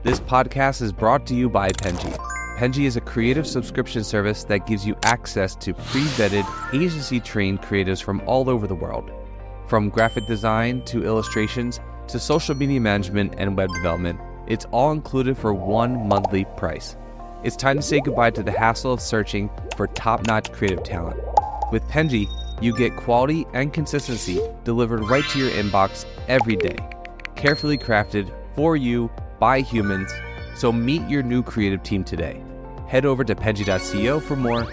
This podcast is brought to you by Penji. Penji is a creative subscription service that gives you access to pre-vetted, agency-trained creatives from all over the world. From graphic design to illustrations to social media management and web development, it's all included for one monthly price. It's time to say goodbye to the hassle of searching for top-notch creative talent. With Penji, you get quality and consistency delivered right to your inbox every day. Carefully crafted for you by humans, so meet your new creative team today. Head over to penji.co for more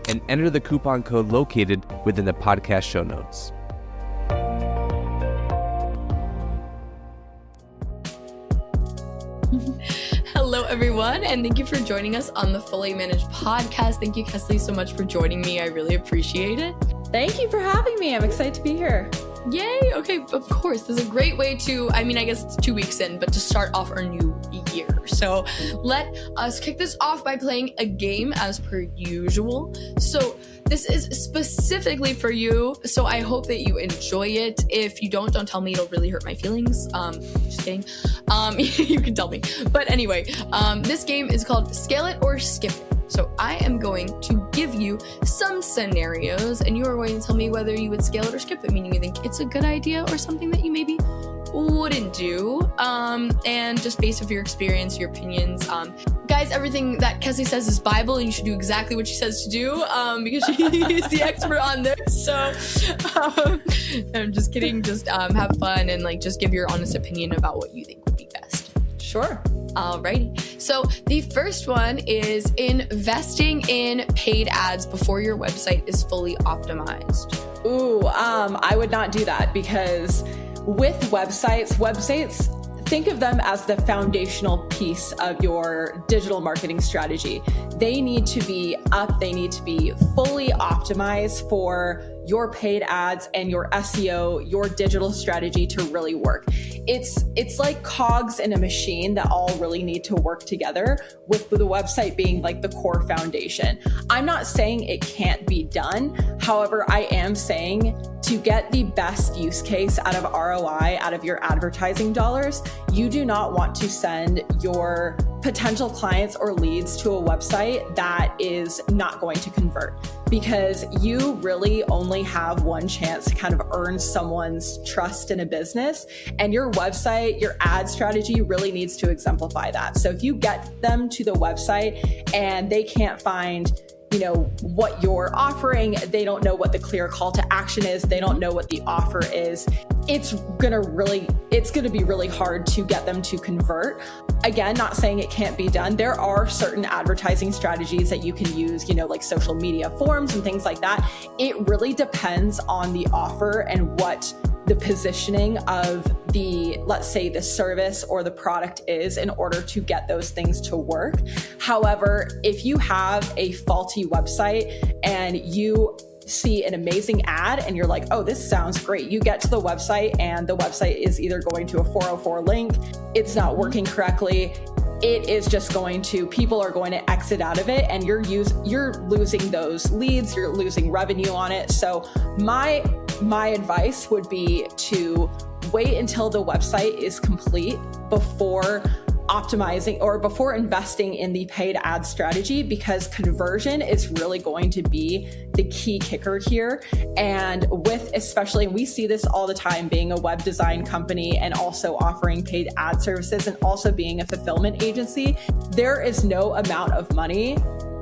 and enter the coupon code located within the podcast show notes. Hello, everyone, and thank you for joining us on the Fully Managed podcast. Thank you, Kesley, so much for joining me. I really appreciate it. Thank you for having me. I'm excited to be here. Yay! Okay, of course. This is a great way to, I guess it's 2 weeks in, but to start off our new year. So let us kick this off by playing a game as per usual. So this is specifically for you, so I hope that you enjoy it. If you don't tell me, it'll really hurt my feelings. Just kidding. You can tell me. But anyway, this game is called Scale It or Skip It. So I am going to give you some scenarios, and you are going to tell me whether you would scale it or skip it, meaning you think it's a good idea or something that you maybe wouldn't do, and just based off your experience, your opinions. Guys, everything that Kesley says is Bible, and you should do exactly what she says to do, because she is the expert on this. So I'm just kidding. Just have fun and just give your honest opinion about what you think would be best. Sure. Alrighty. So the first one is investing in paid ads before your website is fully optimized. Ooh, I would not do that because with websites, think of them as the foundational piece of your digital marketing strategy. They need to be up, they need to be fully optimized for your paid ads and your SEO, your digital strategy to really work. It's like cogs in a machine that all really need to work together, with the website being like the core foundation. I'm not saying it can't be done. However, I am saying to get the best use case out of ROI, out of your advertising dollars, you do not want to send your potential clients or leads to a website that is not going to convert, because you really only have one chance to kind of earn someone's trust in a business, and your website, your ad strategy really needs to exemplify that. So if you get them to the website and they can't find what you're offering, they don't know what the clear call to action is, they don't know what the offer is, it's gonna be really hard to get them to convert. Again, not saying it can't be done. There are certain advertising strategies that you can use, like social media forms and things like that. It really depends on the offer and what the positioning of let's say the service or the product is in order to get those things to work. However, if you have a faulty website and you see an amazing ad and you're like, oh, this sounds great. You get to the website and the website is either going to a 404 link, it's not working correctly, it is just people are going to exit out of it, and you're losing those leads, you're losing revenue on it. So my advice would be to wait until the website is complete before optimizing or before investing in the paid ad strategy, because conversion is really going to be the key kicker here. And especially we see this all the time, being a web design company and also offering paid ad services and also being a fulfillment agency, there is no amount of money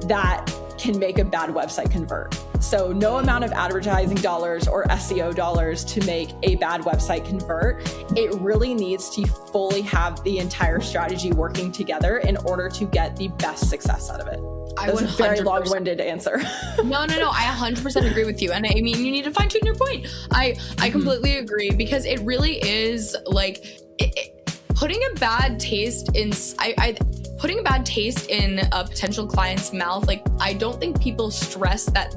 that can make a bad website convert. So no amount of advertising dollars or SEO dollars to make a bad website convert. It really needs to fully have the entire strategy working together in order to get the best success out of it. That's a very long-winded answer. No, I 100% agree with you. And you need to fine-tune your point. I completely agree, because it really is putting a bad taste in a potential client's mouth. I don't think people stress that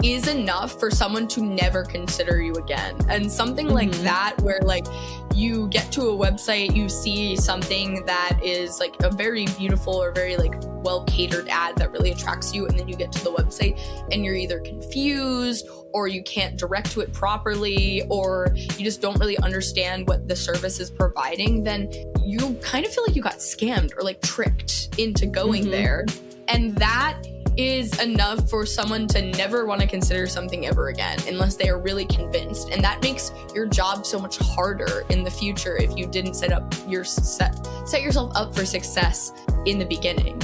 is enough for someone to never consider you again. And something like that, where like you get to a website, you see something that is like a very beautiful or very like well catered ad that really attracts you, and then you get to the website and you're either confused or you can't direct to it properly, or you just don't really understand what the service is providing, then you kind of feel like you got scammed or like tricked into going there. And that is enough for someone to never want to consider something ever again unless they are really convinced. And that makes your job so much harder in the future if you didn't set yourself up for success in the beginning.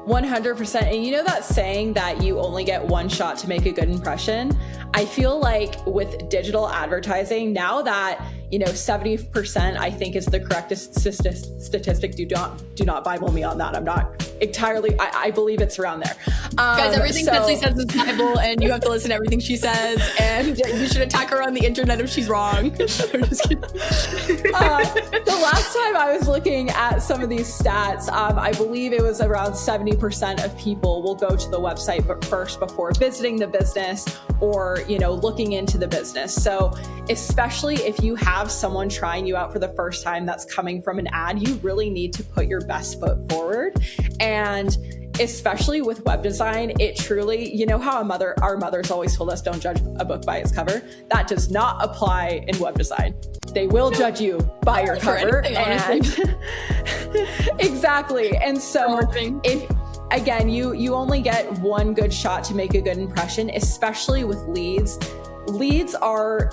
100%. And you know that saying that you only get one shot to make a good impression? I feel like with digital advertising, now that, 70% I think is the correctest statistic. Do not Bible me on that. I'm not entirely, I believe it's around there. Guys, everything Kesley says is Bible, and you have to listen to everything she says, and you should attack her on the internet if she's wrong. I'm just kidding. The last time I was looking at some of these stats, I believe it was around 70% of people will go to the website first before visiting the business or, looking into the business. So especially if you have someone trying you out for the first time that's coming from an ad, you really need to put your best foot forward. And especially with web design, it truly, how our mothers always told us, don't judge a book by its cover. That does not apply in web design. They will judge you by your cover. Anything, Exactly. And so if, again, you only get one good shot to make a good impression, especially with leads. Leads are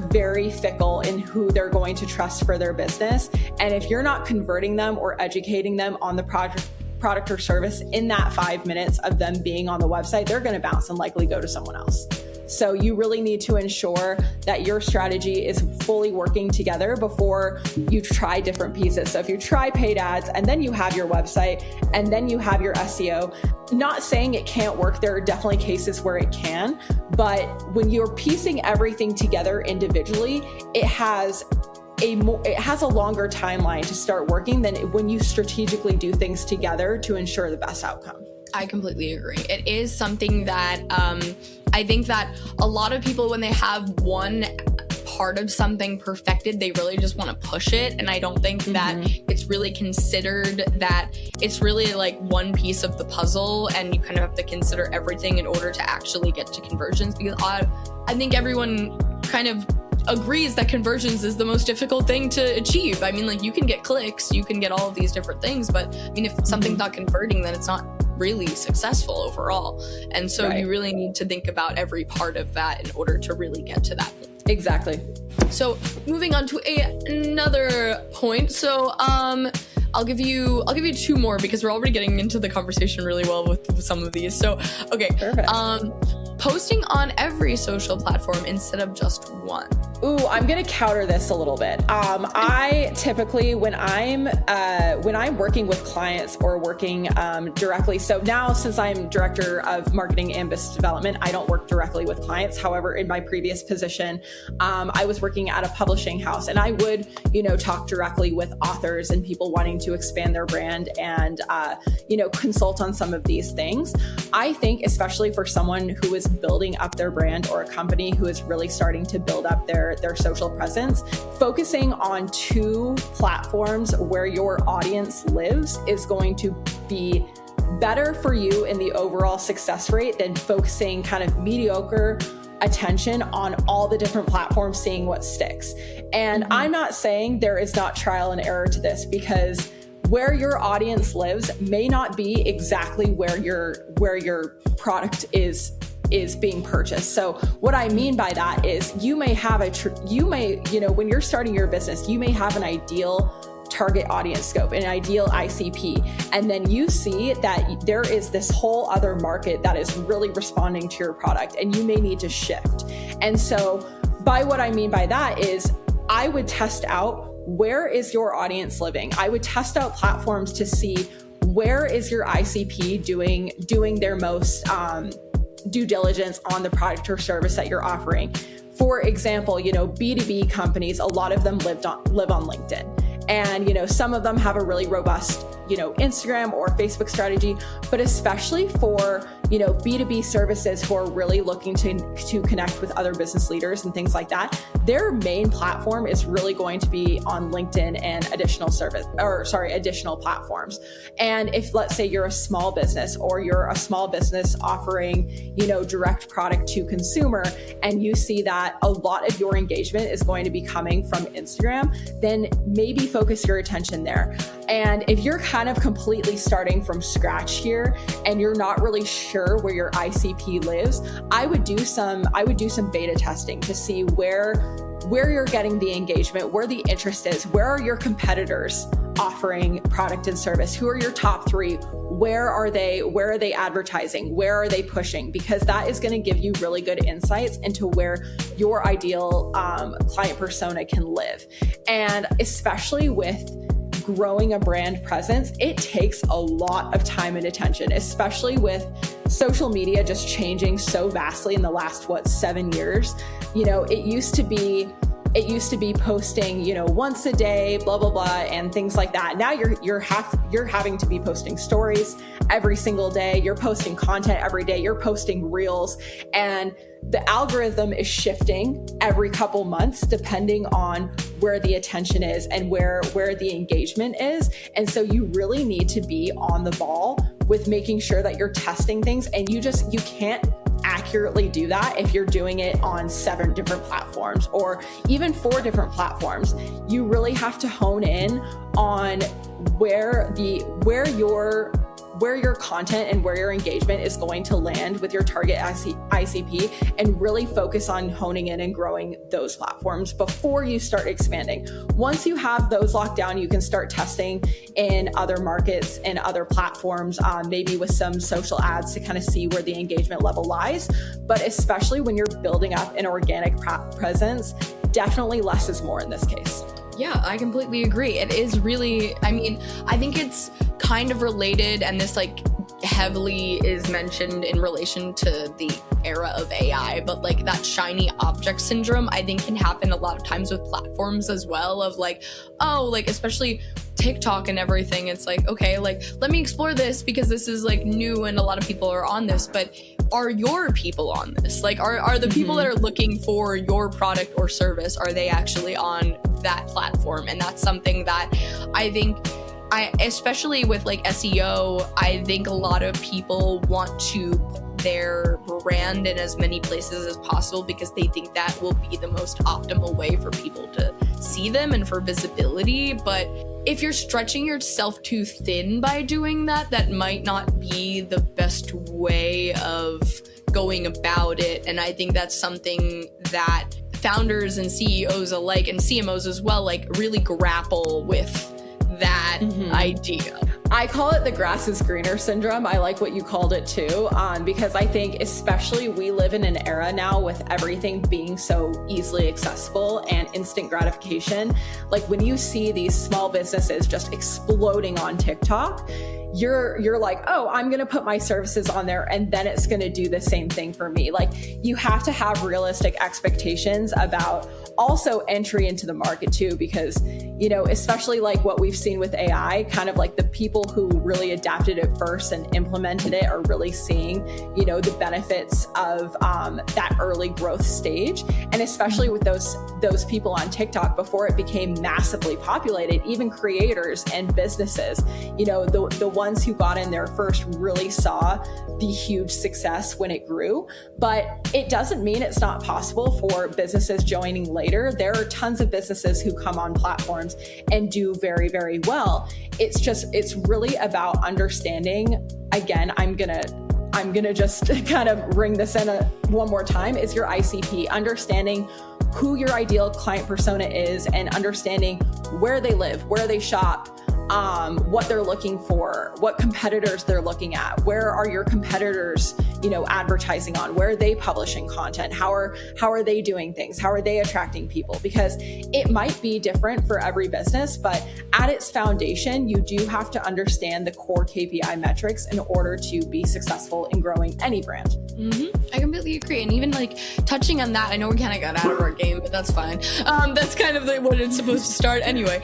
very fickle in who they're going to trust for their business. And if you're not converting them or educating them on the product or service in that 5 minutes of them being on the website, they're going to bounce and likely go to someone else. So you really need to ensure that your strategy is fully working together before you try different pieces. So if you try paid ads and then you have your website and then you have your SEO, not saying it can't work. There are definitely cases where it can, but when you're piecing everything together individually, it has a longer timeline to start working than when you strategically do things together to ensure the best outcome. I completely agree. It is something that I think that a lot of people, when they have one part of something perfected, they really just want to push it. And I don't think that it's really considered that it's really like one piece of the puzzle, and you kind of have to consider everything in order to actually get to conversions. Because I think everyone kind of agrees that conversions is the most difficult thing to achieve. I mean, like, you can get clicks, you can get all of these different things, but I mean, if something's not converting, then it's not really successful overall. And so you really need to think about every part of that in order to really get to that point. Exactly. So moving on to another point. So I'll give you two more because we're already getting into the conversation really well with some of these. So okay. Perfect. Posting on every social platform instead of just one. Ooh, I'm gonna counter this a little bit. I typically, when I'm working with clients or working directly, so now since I'm director of marketing and business development, I don't work directly with clients. However, in my previous position, I was working at a publishing house, and I would, talk directly with authors and people wanting to expand their brand and, consult on some of these things. I think, especially for someone who is building up their brand or a company who is really starting to build up their social presence, focusing on two platforms where your audience lives is going to be better for you in the overall success rate than focusing kind of mediocre attention on all the different platforms, seeing what sticks. And I'm not saying there is not trial and error to this, because where your audience lives may not be exactly where your product is being purchased. So what I mean by that is you may have when you're starting your business, you may have an ideal target audience scope, an ideal ICP. And then you see that there is this whole other market that is really responding to your product, and you may need to shift. And so by what I mean by that is I would test out, where is your audience living? I would test out platforms to see where is your ICP doing their most due diligence on the product or service that you're offering. For example, B2B companies, a lot of them live on LinkedIn. And, some of them have a really robust Instagram or Facebook strategy, but especially for, B2B services who are really looking to connect with other business leaders and things like that. Their main platform is really going to be on LinkedIn and additional platforms. And if, let's say, you're a small business or you're a small business offering, direct product to consumer, and you see that a lot of your engagement is going to be coming from Instagram, then maybe focus your attention there. And if you're kind of completely starting from scratch here and you're not really sure where your ICP lives, I would do some beta testing to see where you're getting the engagement, where the interest is, where are your competitors offering product and service, who are your top 3, where are they advertising, where are they pushing, because that is going to give you really good insights into where your ideal client persona can live. And especially with growing a brand presence, it takes a lot of time and attention, especially with social media just changing so vastly in the last 7 years. It used to be posting, once a day, blah blah blah, and things like that. Now you're having to be posting stories every single day. You're posting content every day. You're posting reels, and the algorithm is shifting every couple months depending on where the attention is and where the engagement is. And so you really need to be on the ball with making sure that you're testing things, and you can't accurately do that if you're doing it on 7 different platforms or even 4 different platforms. You really have to hone in on where your content and where your engagement is going to land with your target ICP, and really focus on honing in and growing those platforms before you start expanding. Once you have those locked down, you can start testing in other markets and other platforms, maybe with some social ads to kind of see where the engagement level lies. But especially when you're building up an organic presence, definitely less is more in this case. Yeah, I completely agree. It is really, I think it's kind of related, and this heavily is mentioned in relation to the era of AI, but that shiny object syndrome, I think, can happen a lot of times with platforms as well, of especially TikTok and everything. It's okay, let me explore this because this is new and a lot of people are on this, but are your people on this? Are the people that are looking for your product or service, are they actually on that platform? And that's something that I think, especially with SEO, I think a lot of people want to put their brand in as many places as possible because they think that will be the most optimal way for people to see them and for visibility. But if you're stretching yourself too thin by doing that, that might not be the best way of going about it. And I think that's something that founders and CEOs alike, and CMOs as well, really grapple with that idea. I call it the grass is greener syndrome. I like what you called it too, because I think especially we live in an era now with everything being so easily accessible and instant gratification. When you see these small businesses just exploding on TikTok, you're like, oh, I'm going to put my services on there and then it's going to do the same thing for me. You have to have realistic expectations about also entry into the market too, because, especially what we've seen with AI, kind of the people who really adapted it first and implemented it are really seeing, the benefits of that early growth stage. And especially with those people on TikTok before it became massively populated, even creators and businesses, the ones who got in there first really saw the huge success when it grew. But it doesn't mean it's not possible for businesses joining later. There are tons of businesses who come on platforms and do very, very well. It's really about understanding. Again, I'm gonna just kind of ring this in one more time, is your ICP, understanding who your ideal client persona is and understanding where they live, where they shop, what they're looking for, what competitors they're looking at, where are your competitors advertising on? Where are they publishing content? How are they doing things? How are they attracting people? Because it might be different for every business, but at its foundation, you do have to understand the core KPI metrics in order to be successful in growing any brand. I completely agree. And even like touching on that, I know we kind of got out of our game, but that's fine. That's kind of like what it's supposed to start anyway.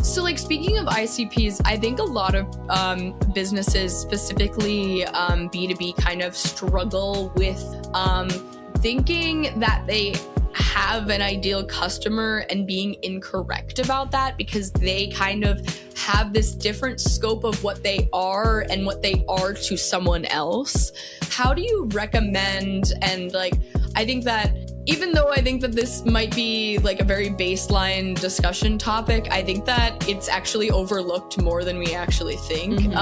So like speaking of ICPs, I think a lot of businesses, specifically B2B, kind of struggle with thinking that they have an ideal customer and being incorrect about that, because they kind of have this different scope of what they are and what they are to someone else. How do you recommend, and like, I think that even though I think that this might be like a very baseline discussion topic, I think that it's actually overlooked more than we actually think.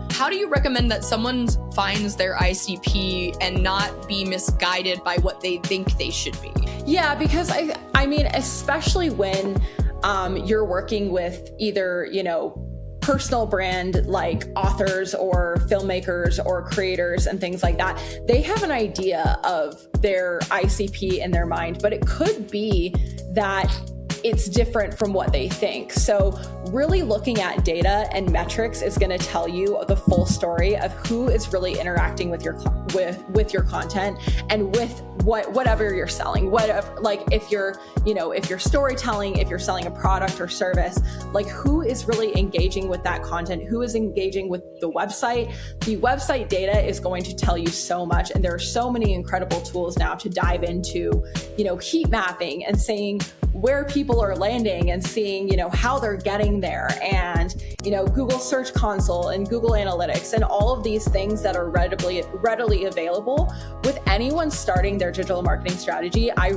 How do you recommend that someone finds their ICP and not be misguided by what they think they should be? Yeah, because I mean, especially when you're working with either, personal brand like authors or filmmakers or creators and things like that, they have an idea of their ICP in their mind, but it could be that it's different from what they think. So really looking at data and metrics is going to tell you the full story of who is really interacting with your content and with whatever you're selling. If you're storytelling, if you're selling a product or service, like who is really engaging with that content, who is engaging with the website. The website data is going to tell you so much, and there are so many incredible tools now to dive into, heat mapping and saying where people are landing and seeing, how they're getting there, and, Google Search Console and Google Analytics and all of these things that are readily available. With anyone starting their digital marketing strategy, I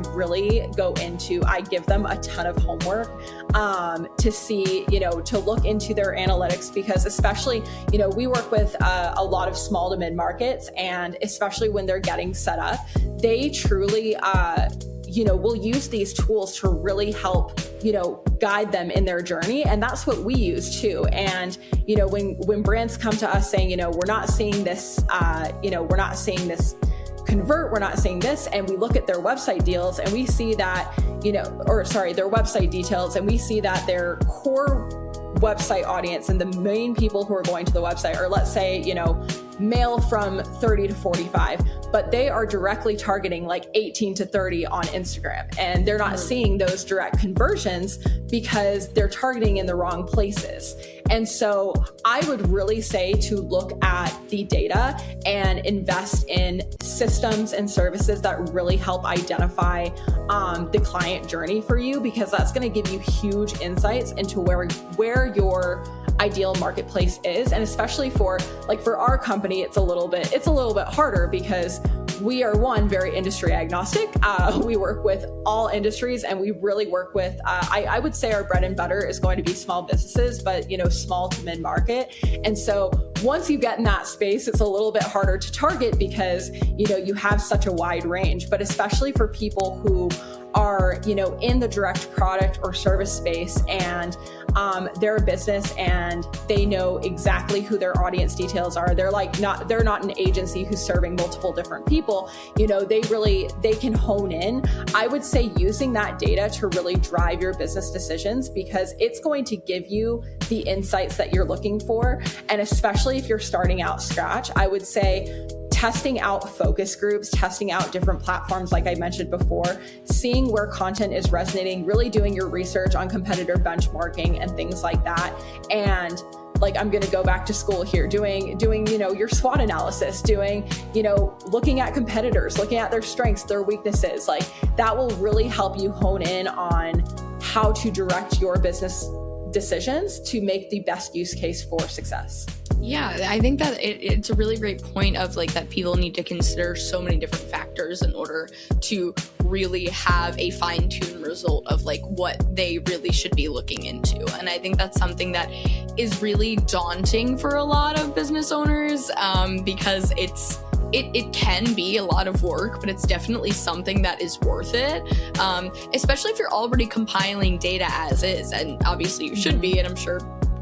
give them a ton of homework to see, to look into their analytics, because especially, we work with a lot of small to mid markets, and especially when they're getting set up, they truly, will use these tools to really help, guide them in their journey. And that's what we use too. And, when brands come to us saying, we're not seeing this, convert, we're not seeing this, and we look at their website deals and we see that, their website details, and we see that their core website audience and the main people who are going to the website are, let's say, male from 30 to 45, but they are directly targeting like 18 to 30 on Instagram, and they're not seeing those direct conversions because they're targeting in the wrong places. And so I would really say to look at the data and invest in systems and services that really help identify the client journey for you, because that's going to give you huge insights into where your ideal marketplace is. And especially for our company, it's a little bit harder because we are very industry agnostic. We work with all industries, and we really work with, I would say our bread and butter is going to be small businesses, but small to mid market. And so once you get in that space, it's a little bit harder to target because, you have such a wide range. But especially for people who are, in the direct product or service space, and they're a business and they know exactly who their audience details are. They're not an agency who's serving multiple different people. They can hone in. I would say using that data to really drive your business decisions, because it's going to give you the insights that you're looking for. And especially if you're starting out scratch, I would say testing out focus groups, testing out different platforms, like I mentioned before, seeing where content is resonating, really doing your research on competitor benchmarking and things like that. And I'm going to go back to school here, doing, your SWOT analysis, looking at competitors, looking at their strengths, their weaknesses, that will really help you hone in on how to direct your business decisions to make the best use case for success. Yeah, I think that it's a really great point of that people need to consider so many different factors in order to really have a fine-tuned result of what they really should be looking into. And I think that's something that is really daunting for a lot of business owners, because it can be a lot of work, but it's definitely something that is worth it, especially if you're already compiling data as is. And obviously you should be, and I'm sure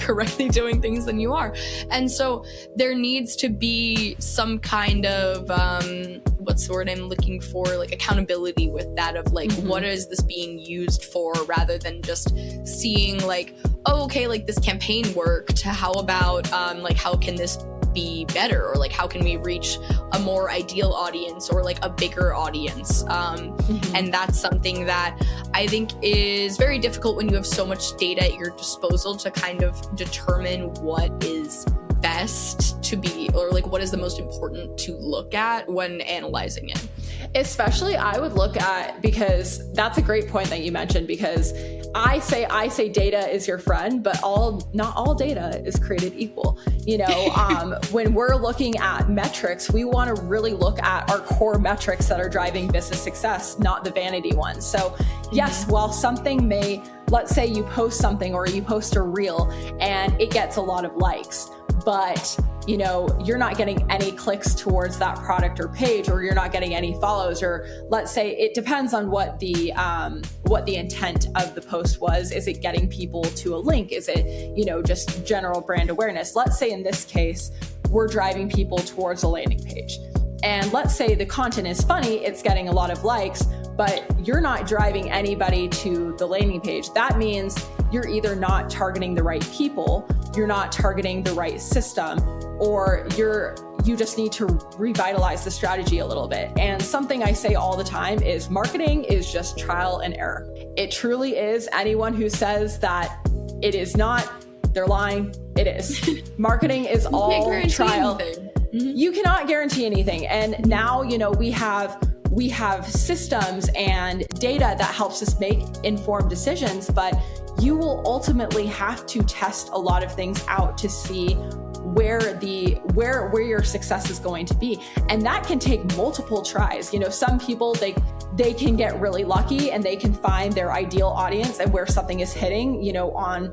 correctly doing things than you are. And so there needs to be some kind of what's the word I'm looking for, like accountability with that, of like, what is this being used for, rather than just seeing like, oh, okay, like this campaign worked, how about like how can this be better, or like how can we reach a more ideal audience or like a bigger audience. And that's something that I think is very difficult when you have so much data at your disposal to kind of determine what is best to be, or like what is the most important to look at when analyzing it. Especially I would look at, because that's a great point that you mentioned, because I say data is your friend, but not all data is created equal. You know, when we're looking at metrics, we want to really look at our core metrics that are driving business success, not the vanity ones. So yes, while something may, let's say you post something or you post a reel and it gets a lot of likes, but you know, you're not getting any clicks towards that product or page, or you're not getting any follows, or let's say it depends on what the intent of the post was. Is it getting people to a link? Is it, you know, just general brand awareness? Let's say in this case, we're driving people towards a landing page. And let's say the content is funny, it's getting a lot of likes, but you're not driving anybody to the landing page. That means you're either not targeting the right people, you're not targeting the right system, or you just need to revitalize the strategy a little bit. And something I say all the time is marketing is just trial and error. It truly is. Anyone who says that it is not, they're lying. It is. Marketing is all trial. You cannot guarantee anything. And now, you know, we have systems and data that helps us make informed decisions, but you will ultimately have to test a lot of things out to see where your success is going to be. And that can take multiple tries. You know, some people, they can get really lucky and they can find their ideal audience and where something is hitting, you know, on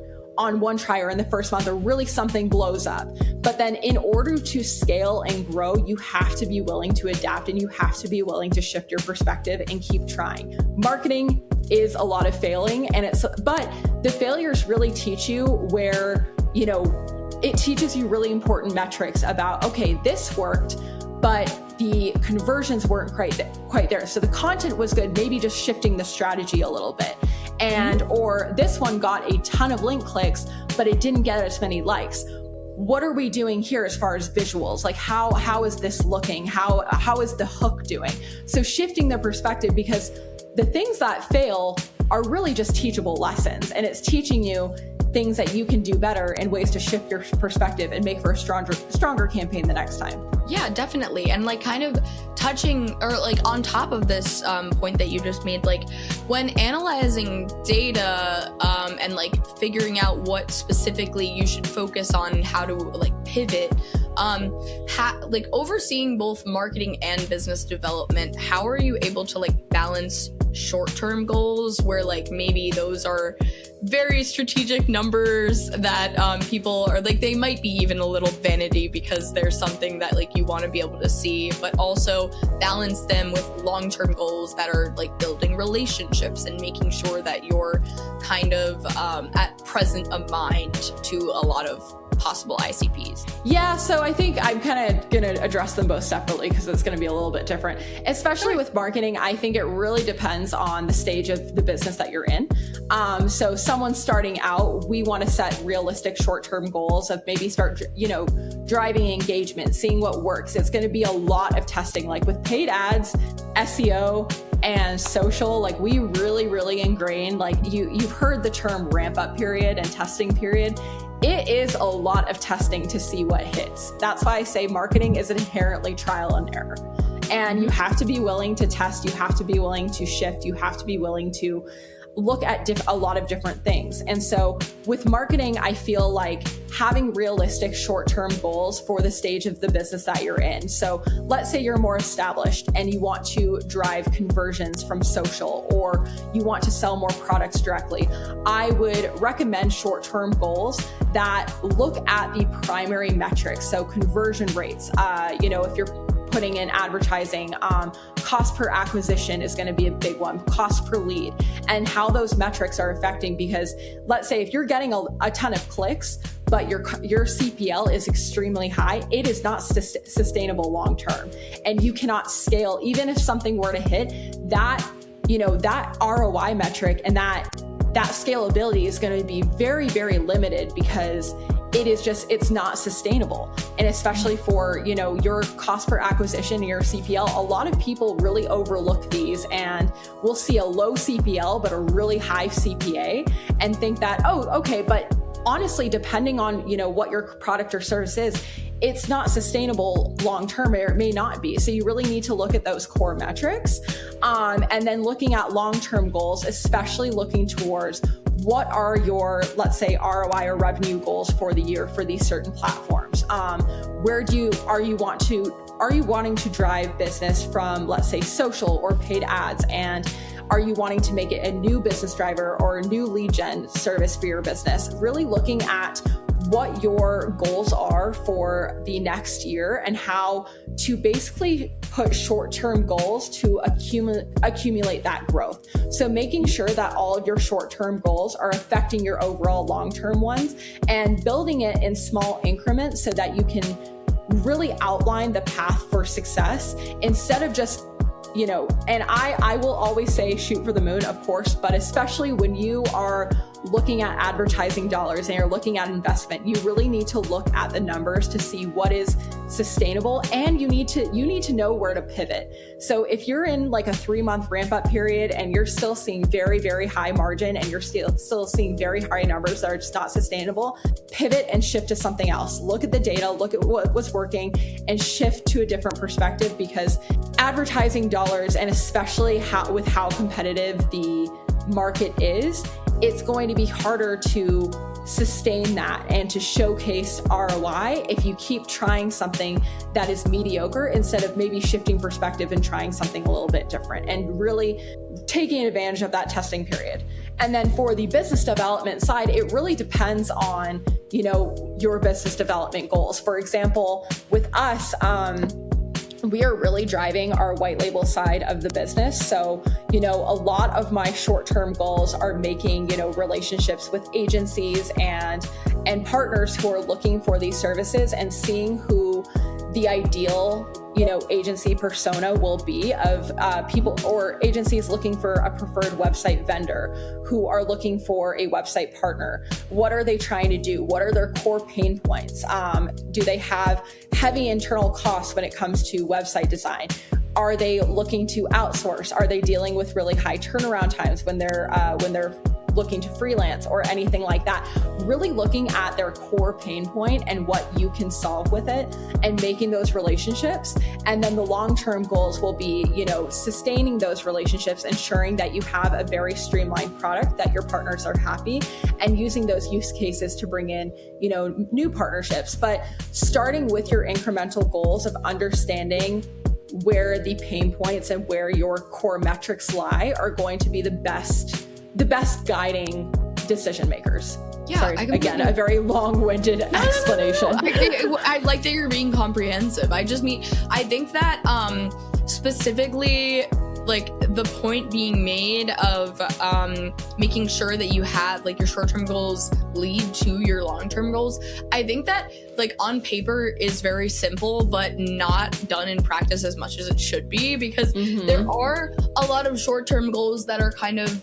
one try or in the first month, or really something blows up. But then in order to scale and grow, you have to be willing to adapt, and you have to be willing to shift your perspective and keep trying. Marketing is a lot of failing, but the failures really teach you where, you know, it teaches you really important metrics about, okay, this worked, but the conversions weren't quite there. So the content was good, maybe just shifting the strategy a little bit. And, or this one got a ton of link clicks, but it didn't get as many likes. What are we doing here as far as visuals? Like how is this looking? How is the hook doing? So shifting the perspective, because the things that fail are really just teachable lessons, and it's teaching you things that you can do better and ways to shift your perspective and make for a stronger campaign the next time. Yeah, definitely. And like kind of touching, or like on top of this point that you just made, like when analyzing data and like figuring out what specifically you should focus on and how to like pivot, like overseeing both marketing and business development, how are you able to like balance short-term goals where like maybe those are very strategic numbers that people are like, they might be even a little vanity because there's something that like you want to be able to see, but also balance them with long-term goals that are like building relationships and making sure that you're kind of at present of mind to a lot of possible ICPs? Yeah, so I think I'm kind of going to address them both separately because it's going to be a little bit different. Especially with marketing, I think it really depends on the stage of the business that you're in. So someone starting out, we want to set realistic short-term goals of maybe start, driving engagement, seeing what works. It's going to be a lot of testing, like with paid ads, SEO, and social, like we really, really ingrained, like you've heard the term ramp up period and testing period. It is a lot of testing to see what hits. That's why I say marketing is inherently trial and error. And you have to be willing to test. You have to be willing to shift. You have to be willing to look at a lot of different things. And so with marketing, I feel like having realistic short-term goals for the stage of the business that you're in. So let's say you're more established and you want to drive conversions from social, or you want to sell more products directly. I would recommend short-term goals that look at the primary metrics. So conversion rates, if you're putting in advertising, cost per acquisition is going to be a big one, cost per lead, and how those metrics are affecting. Because let's say if you're getting a ton of clicks, but your CPL is extremely high, it is not sustainable long term. And you cannot scale, even if something were to hit that, that ROI metric and that scalability is going to be very, very limited, because it's not sustainable. And especially for, your cost per acquisition and your CPL, a lot of people really overlook these, and we'll see a low CPL, but a really high CPA, and think that, oh, okay, but honestly, depending on, what your product or service is, it's not sustainable long-term, or it may not be. So you really need to look at those core metrics. And then looking at long-term goals, especially looking towards what are your, let's say, ROI or revenue goals for the year for these certain platforms? Are you wanting to drive business from, let's say, social or paid ads? And are you wanting to make it a new business driver or a new lead gen service for your business? Really looking at what your goals are for the next year and how to basically put short-term goals to accumulate that growth. So making sure that all of your short-term goals are affecting your overall long-term ones, and building it in small increments so that you can really outline the path for success, instead of just, and I will always say shoot for the moon, of course, but especially when you are looking at advertising dollars and you're looking at investment, you really need to look at the numbers to see what is sustainable, and you need to know where to pivot. So if you're in like a 3-month ramp up period and you're still seeing very, very high margin, and you're still seeing very high numbers that are just not sustainable, pivot and shift to something else. Look at the data, look at what's working, and shift to a different perspective, because advertising dollars, and especially with how competitive the market is, it's going to be harder to sustain that and to showcase ROI if you keep trying something that is mediocre, instead of maybe shifting perspective and trying something a little bit different and really taking advantage of that testing period. And then for the business development side, it really depends on, your business development goals. For example, with us, we are really driving our white label side of the business. So, a lot of my short-term goals are making, relationships with agencies and partners who are looking for these services, and seeing who the ideal, agency persona will be of people or agencies looking for a preferred website vendor, who are looking for a website partner. What are they trying to do? What are their core pain points? Do they have heavy internal costs when it comes to website design? Are they looking to outsource? Are they dealing with really high turnaround times when they're looking to freelance or anything like that? Really looking at their core pain point and what you can solve with it, and making those relationships. And then the long-term goals will be, sustaining those relationships, ensuring that you have a very streamlined product, that your partners are happy, and using those use cases to bring in, new partnerships. But starting with your incremental goals of understanding where the pain points and where your core metrics lie are going to be the best guiding decision makers. Yeah, sorry, again, a very long-winded explanation. No. I like that you're being comprehensive. I think that specifically, like, the point being made of making sure that you have, like, your short-term goals lead to your long-term goals. I think that, like, on paper is very simple, but not done in practice as much as it should be, because there are a lot of short-term goals that are kind of,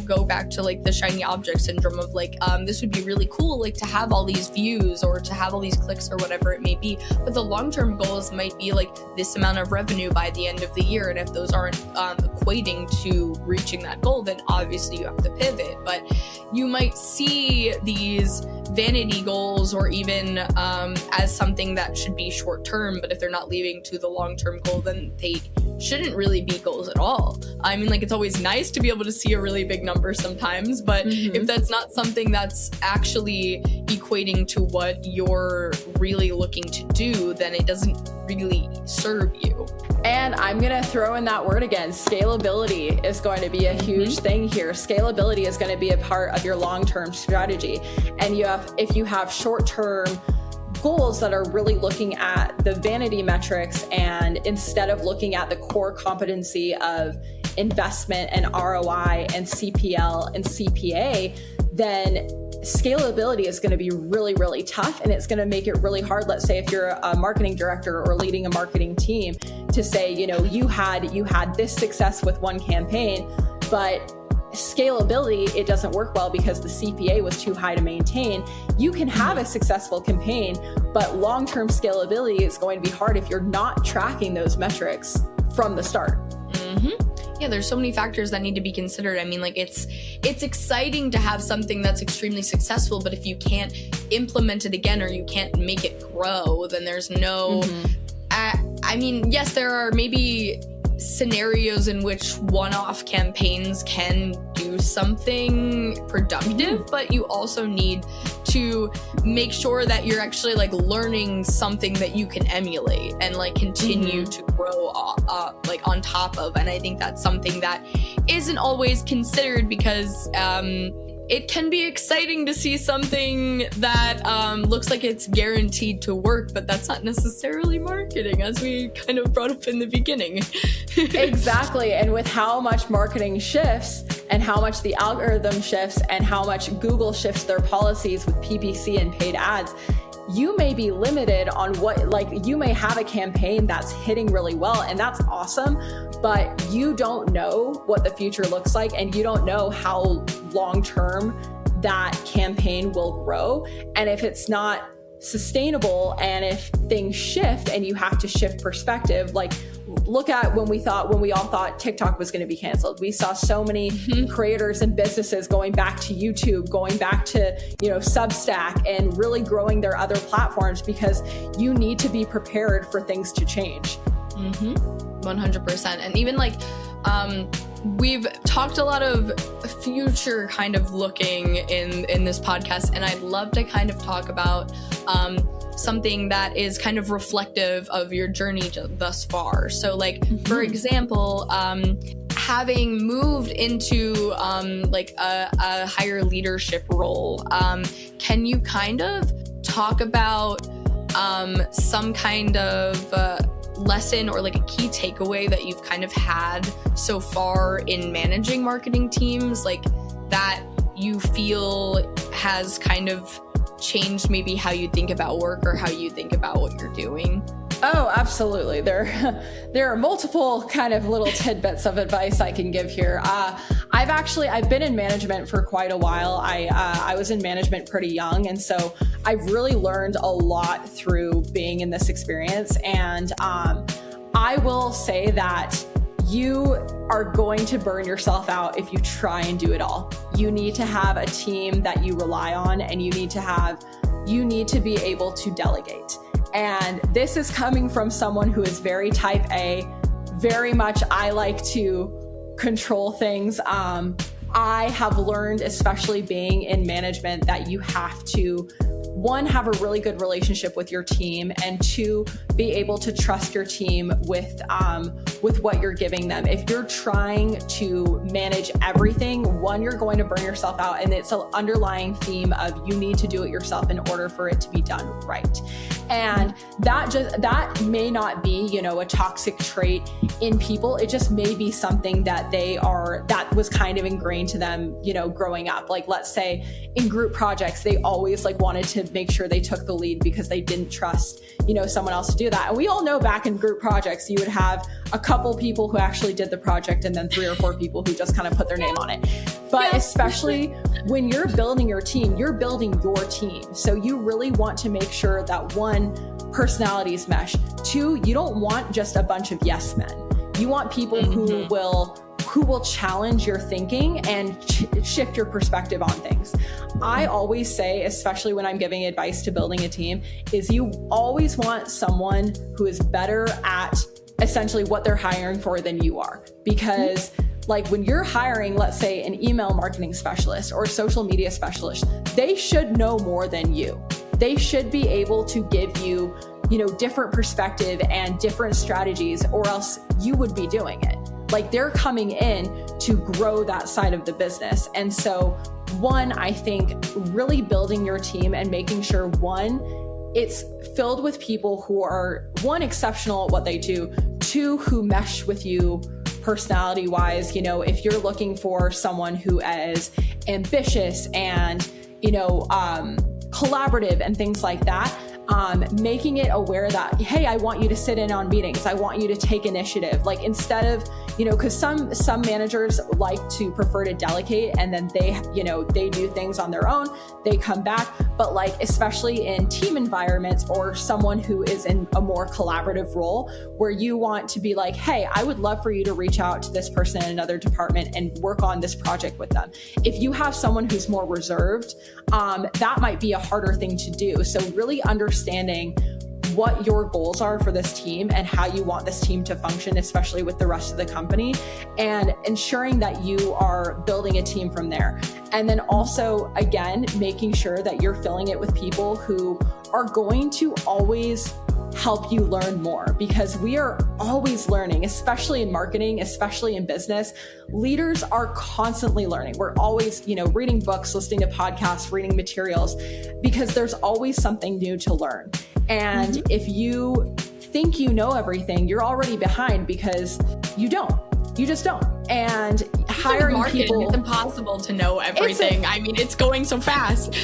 go back to, like, the shiny object syndrome of, like, this would be really cool, like, to have all these views or to have all these clicks or whatever it may be. But the long-term goals might be, like, this amount of revenue by the end of the year. And if those aren't equating to reaching that goal, then obviously you have to pivot. But you might see these vanity goals, or even as something that should be short term, but if they're not leading to the long term goal, then they shouldn't really be goals at all. I mean, like, it's always nice to be able to see a really big number sometimes, but if that's not something that's actually equating to what you're really looking to do, then it doesn't really serve you. And I'm going to throw in that word again. Scalability is going to be a huge thing here. Scalability is going to be a part of your long-term strategy. And if you have short-term goals that are really looking at the vanity metrics, and instead of looking at the core competency of investment and ROI and CPL and CPA, then scalability is going to be really, really tough. And it's going to make it really hard. Let's say if you're a marketing director or leading a marketing team, to say, you had this success with one campaign, but scalability, it doesn't work well because the CPA was too high to maintain. You can have a successful campaign, but long-term scalability is going to be hard if you're not tracking those metrics from the start. Yeah, there's so many factors that need to be considered. I mean, like it's exciting to have something that's extremely successful, but if you can't implement it again or you can't make it grow, then there's no, I mean, yes, there are maybe scenarios in which one-off campaigns can do something productive, but you also need to make sure that you're actually like learning something that you can emulate and like continue to grow like on top of. And I think that's something that isn't always considered because it can be exciting to see something that looks like it's guaranteed to work, but that's not necessarily marketing, as we kind of brought up in the beginning. Exactly. And with how much marketing shifts and how much the algorithm shifts and how much Google shifts their policies with PPC and paid ads, you may be limited on what, like, you may have a campaign that's hitting really well, and that's awesome, but you don't know what the future looks like, and you don't know how long-term that campaign will grow. And if it's not sustainable, and if things shift and you have to shift perspective, like look at when we all thought TikTok was going to be canceled. We saw so many creators and businesses going back to YouTube, going back to, Substack, and really growing their other platforms, because you need to be prepared for things to change. 100%. And even like, we've talked a lot of future kind of looking in this podcast, and I'd love to kind of talk about something that is kind of reflective of your journey thus far. So like, for example, having moved into like a higher leadership role, can you kind of talk about some kind of lesson or like a key takeaway that you've kind of had so far in managing marketing teams, like that you feel has kind of changed maybe how you think about work or how you think about what you're doing? Oh, absolutely. There are multiple kind of little tidbits of advice I can give here. I've been in management for quite a while. I was in management pretty young, and so I've really learned a lot through being in this experience. And I will say that you are going to burn yourself out if you try and do it all. You need to have a team that you rely on, and you need to be able to delegate. And this is coming from someone who is very type A, very much I like to control things. I have learned, especially being in management, that you have to, one, have a really good relationship with your team, and two, be able to trust your team with what you're giving them. If you're trying to manage everything, one, you're going to burn yourself out, and it's an underlying theme of you need to do it yourself in order for it to be done right. And that may not be, a toxic trait in people. It just may be something that that was kind of ingrained to them, growing up. Like, let's say in group projects, they always wanted to make sure they took the lead because they didn't trust, someone else to do that. And we all know back in group projects, you would have a couple people who actually did the project and then 3 or 4 people who just kind of put their name on it. But especially when you're building your team, you're building your team. So you really want to make sure that, one, personalities mesh. 2, you don't want just a bunch of yes men. You want people who will challenge your thinking and shift your perspective on things. I always say, especially when I'm giving advice to building a team, is you always want someone who is better at essentially what they're hiring for than you are. Because like when you're hiring, let's say, an email marketing specialist or a social media specialist, they should know more than you. They should be able to give you, different perspective and different strategies, or else you would be doing it. Like, they're coming in to grow that side of the business. And so, one, I think really building your team and making sure, one, it's filled with people who are, one, exceptional at what they do, 2, who mesh with you personality wise, if you're looking for someone who is ambitious and, collaborative and things like that, making it aware that, hey, I want you to sit in on meetings. I want you to take initiative. Like instead of, because some managers like to prefer to delegate and then they do things on their own, they come back. But like, especially in team environments or someone who is in a more collaborative role where you want to be like, hey, I would love for you to reach out to this person in another department and work on this project with them. If you have someone who's more reserved, that might be a harder thing to do. So really understanding what your goals are for this team and how you want this team to function, especially with the rest of the company, and ensuring that you are building a team from there. And then also, again, making sure that you're filling it with people who are going to always help you learn more, because we are always learning, especially in marketing, especially in business. Leaders are constantly learning. We're always, reading books, listening to podcasts, reading materials, because there's always something new to learn. And if you think you know everything, you're already behind because you don't. You just don't. And hiring people, it's impossible to know everything. It's going so fast.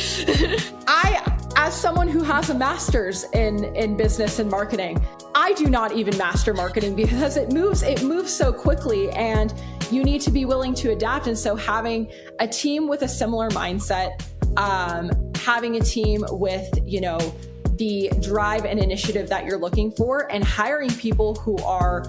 As someone who has a master's in business and marketing, I do not even master marketing because it moves so quickly and you need to be willing to adapt. And so having a team with a similar mindset, having a team with, the drive and initiative that you're looking for, and hiring people who are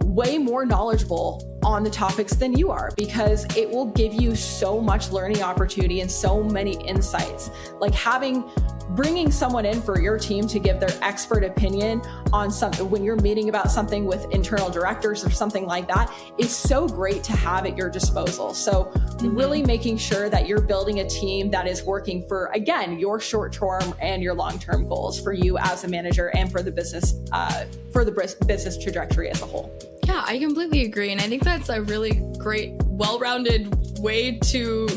way more knowledgeable on the topics than you are, because it will give you so much learning opportunity and so many insights. Like bringing someone in for your team to give their expert opinion on something when you're meeting about something with internal directors or something like that is so great to have at your disposal. So really making sure that you're building a team that is working for, again, your short-term and your long-term goals for you as a manager and for the business trajectory as a whole. Yeah, I completely agree. And I think that's a really great, well-rounded way to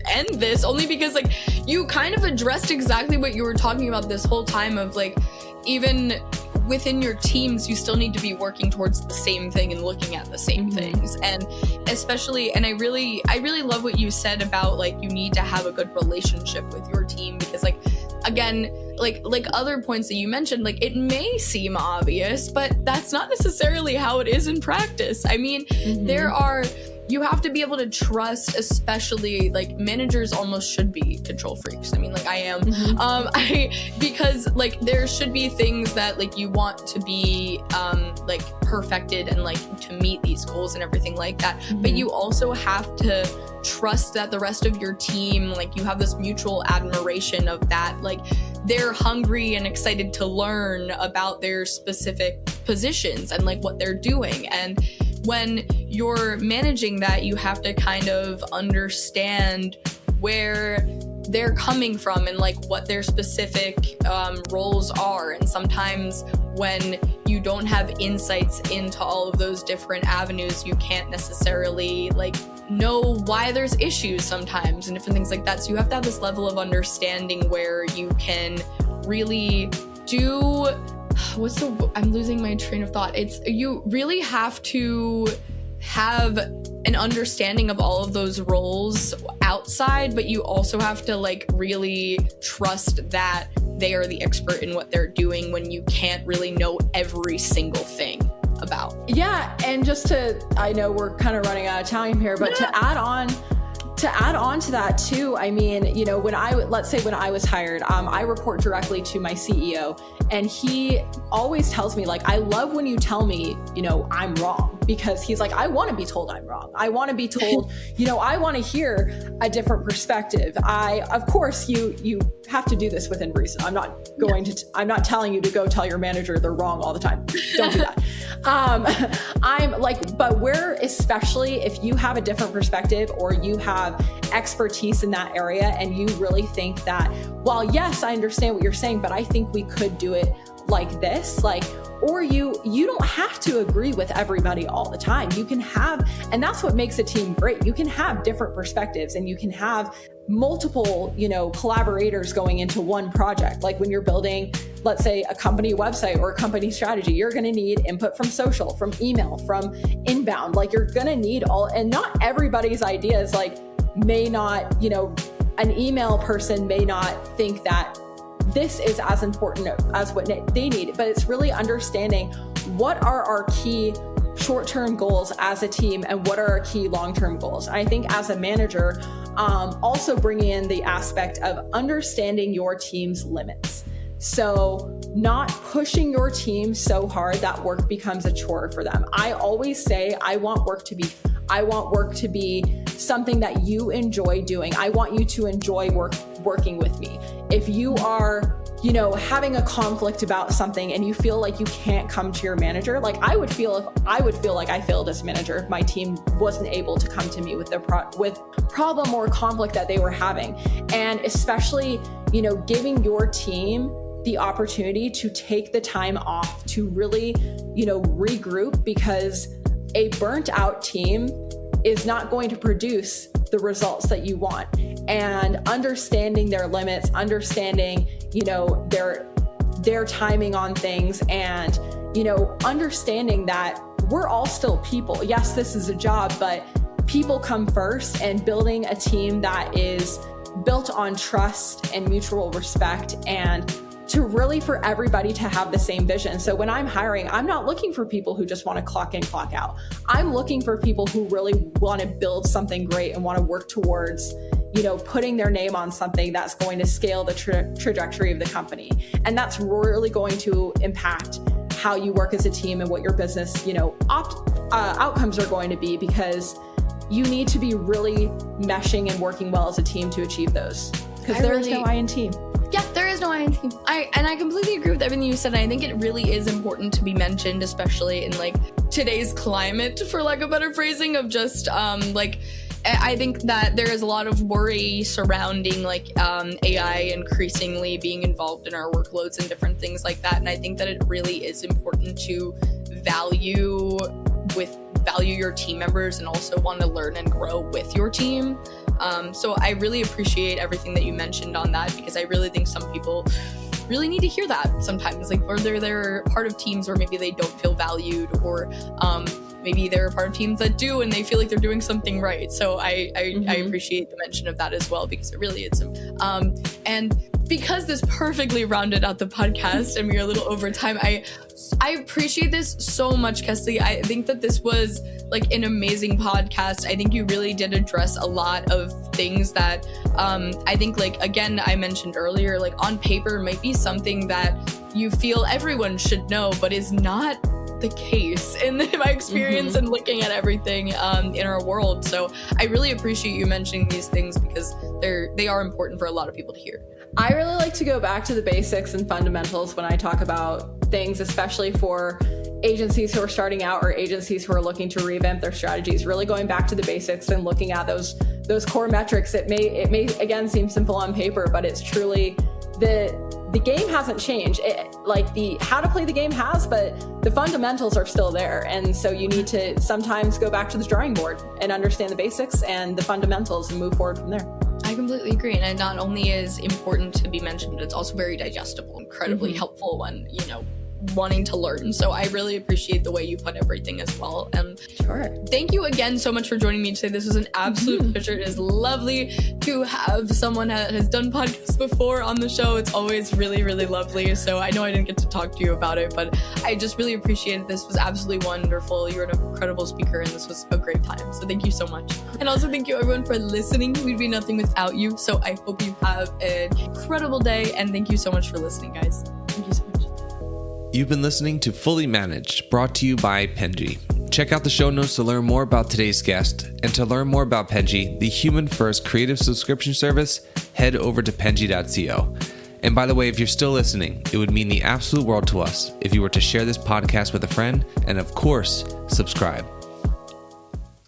end this, only because you kind of addressed exactly what you were talking about this whole time of even within your teams, you still need to be working towards the same thing and looking at the same things. And especially, and I really love what you said about you need to have a good relationship with your team, because again, like other points that you mentioned, it may seem obvious, but that's not necessarily how it is in practice. You have to be able to trust, especially managers almost should be control freaks. I am. Because there should be things that you want to be perfected and to meet these goals and everything like that. But you also have to trust that the rest of your team, you have this mutual admiration of that, they're hungry and excited to learn about their specific positions and what they're doing. And when you're managing that, you have to kind of understand where they're coming from and what their specific roles are. And sometimes when you don't have insights into all of those different avenues, you can't necessarily know why there's issues sometimes and different things like that. So you have to have this level of understanding where you can really do I'm losing my train of thought. You really have to have an understanding of all of those roles outside, but you also have to really trust that they are the expert in what they're doing when you can't really know every single thing about. Yeah, and I know we're kind of running out of time here, but to add on to that too, when I was hired, I report directly to my CEO, and he always tells me I love when you tell me, I'm wrong, because he's I want to be told I'm wrong. I want to be told, I want to hear a different perspective. Of course, you have to do this within reason. I'm not telling you to go tell your manager they're wrong all the time. Don't do that. But especially if you have a different perspective or you have expertise in that area and you really think that, well, yes, I understand what you're saying, but I think we could do it like this, like, or you don't have to agree with everybody all the time. You can have, and that's what makes a team great. You can have different perspectives and you can have multiple, collaborators going into one project. Like when you're building, let's say, a company website or a company strategy, you're going to need input from social, from email, from inbound. Like you're going to need all, and not everybody's ideas, like may not, an email person may not think that this is as important as what they need, but it's really understanding what are our key short-term goals as a team and what are our key long-term goals. And I think as a manager, also bringing in the aspect of understanding your team's limits. So not pushing your team so hard that work becomes a chore for them. I always say, I want work to be something that you enjoy doing. I want you to enjoy working with me. If you are, having a conflict about something and you feel like you can't come to your manager, like I would feel like I failed as manager if my team wasn't able to come to me with their problem or conflict that they were having. And especially, giving your team the opportunity to take the time off to really, regroup, because a burnt out team is not going to produce the results that you want. And understanding their limits, understanding, their timing on things, and, understanding that we're all still people. Yes, this is a job, but people come first, and building a team that is built on trust and mutual respect, and to really for everybody to have the same vision. So when I'm hiring, I'm not looking for people who just want to clock in, clock out. I'm looking for people who really want to build something great and want to work towards, putting their name on something that's going to scale the trajectory of the company. And that's really going to impact how you work as a team and what your business, outcomes are going to be, because you need to be really meshing and working well as a team to achieve those, because there is no I in team. Yeah, there is no I in team. I completely agree with everything you said. I think it really is important to be mentioned, especially in like today's climate, for lack of better phrasing, of just I think that there is a lot of worry surrounding AI increasingly being involved in our workloads and different things like that. And I think that it really is important to value your team members and also want to learn and grow with your team. So I really appreciate everything that you mentioned on that, because I really think some people really need to hear that sometimes, like whether they're part of teams or maybe they don't feel valued, or maybe they're part of teams that do and they feel like they're doing something right. So I appreciate the mention of that as well, because it really is. And because this perfectly rounded out the podcast and we are a little over time, I appreciate this so much, Kesley. I think that this was like an amazing podcast. I think you really did address a lot of things that I think, like, again, I mentioned earlier, like on paper might be something that you feel everyone should know, but is not the case in my experience and looking at everything in our world. So I really appreciate you mentioning these things, because they are important for a lot of people to hear. I really like to go back to the basics and fundamentals when I talk about things, especially for agencies who are starting out or agencies who are looking to revamp their strategies. Really going back to the basics and looking at those core metrics. It may again seem simple on paper, but it's truly the game hasn't changed. The how to play the game has, but the fundamentals are still there. And so you need to sometimes go back to the drawing board and understand the basics and the fundamentals and move forward from there. I completely agree. And it not only is important to be mentioned, but it's also very digestible, incredibly helpful when, wanting to learn. So I really appreciate the way you put everything as well. And thank you again so much for joining me today. This was an absolute pleasure. It is lovely to have someone that has done podcasts before on the show. It's always really, really lovely. So I know I didn't get to talk to you about it, but I just really appreciate it. This was absolutely wonderful. You're an incredible speaker, and this was a great time. So thank you so much. And also thank you everyone for listening. We'd be nothing without you. So I hope you have an incredible day, and thank you so much for listening, guys. Thank you so much. You've been listening to Fully Managed, brought to you by Penji. Check out the show notes to learn more about today's guest. And to learn more about Penji, the human-first creative subscription service, head over to penji.co. And by the way, if you're still listening, it would mean the absolute world to us if you were to share this podcast with a friend and, of course, subscribe.